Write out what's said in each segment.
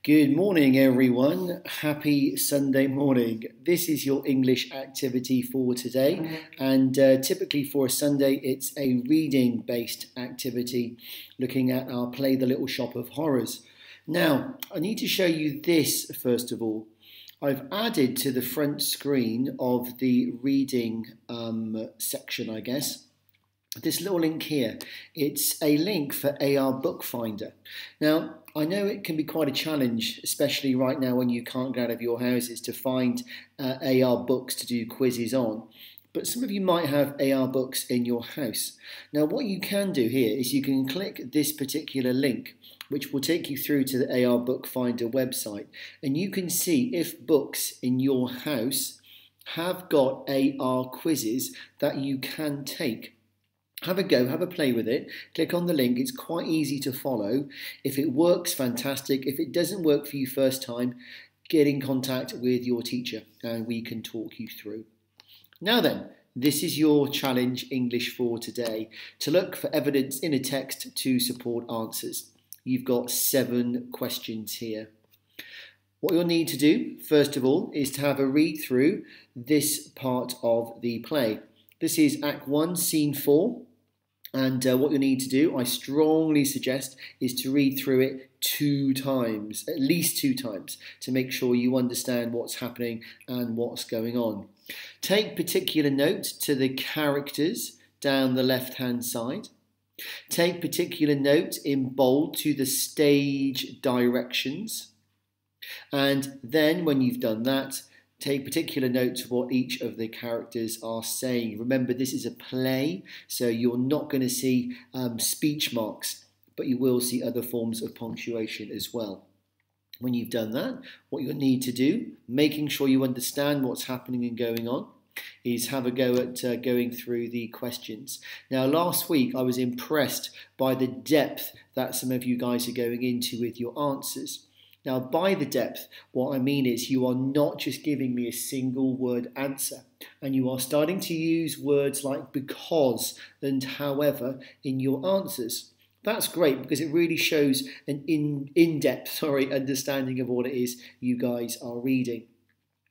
Good morning, everyone. Happy Sunday morning. This is your English activity for today. And typically for a Sunday, it's a reading-based activity looking at our Play the Little Shop of Horrors. Now, I need to show you this first of all. I've added to the front screen of the reading section, I guess, this little link here. It's a link for AR Bookfinder. Now, I know it can be quite a challenge, especially right now when you can't get out of your houses, to find AR books to do quizzes on. But some of you might have AR books in your house. Now, what you can do here is you can click this particular link, which will take you through to the AR Bookfinder website, and you can see if books in your house have got AR quizzes that you can take. Have a go, have a play with it, click on the link, it's quite easy to follow. If it works, fantastic. If it doesn't work for you first time, get in contact with your teacher and we can talk you through. Now then, this is your challenge English for today, to look for evidence in a text to support answers. You've got 7 questions here. What you'll need to do, first of all, is to have a read through this part of the play. This is Act 1, Scene 4. And what you'll need to do, I strongly suggest, is to read through it 2 times, at least 2 times, to make sure you understand what's happening and what's going on. Take particular note to the characters down the left-hand side. Take particular note in bold to the stage directions. And then when you've done that, take particular note of what each of the characters are saying. Remember, this is a play, so you're not going to see speech marks, but you will see other forms of punctuation as well. When you've done that, what you'll need to do, making sure you understand what's happening and going on, is have a go at going through the questions. Now, last week I was impressed by the depth that some of you guys are going into with your answers. Now, by the depth, what I mean is you are not just giving me a single word answer, and you are starting to use words like because and however in your answers. That's great because it really shows an in-depth understanding of what it is you guys are reading.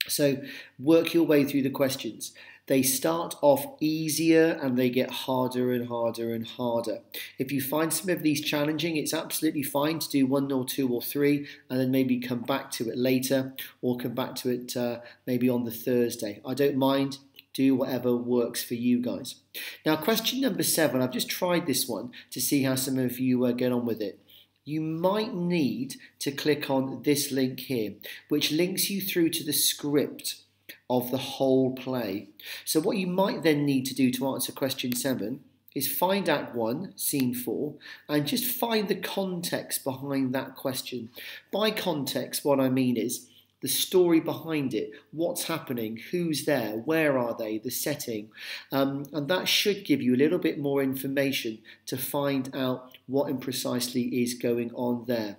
So work your way through the questions. They start off easier and they get harder and harder and harder. If you find some of these challenging, it's absolutely fine to do 1 or 2 or 3 and then maybe come back to it later or come back to it maybe on the Thursday. I don't mind. Do whatever works for you guys. Now, question number 7, I've just tried this one to see how some of you get on with it. You might need to click on this link here, which links you through to the script of the whole play. So what you might then need to do to answer question 7 is find Act 1, Scene 4, and just find the context behind that question. By context, what I mean is the story behind it, what's happening, who's there, where are they, the setting. And that should give you a little bit more information to find out what precisely is going on there.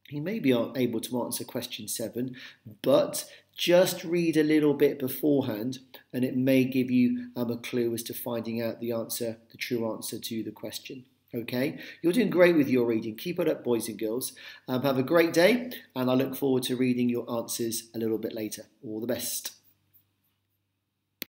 You may be able to answer question 7, but just read a little bit beforehand and it may give you a clue as to finding out the answer, the true answer to the question. Okay, you're doing great with your reading. Keep it up, boys and girls. Have a great day, and I look forward to reading your answers a little bit later. All the best.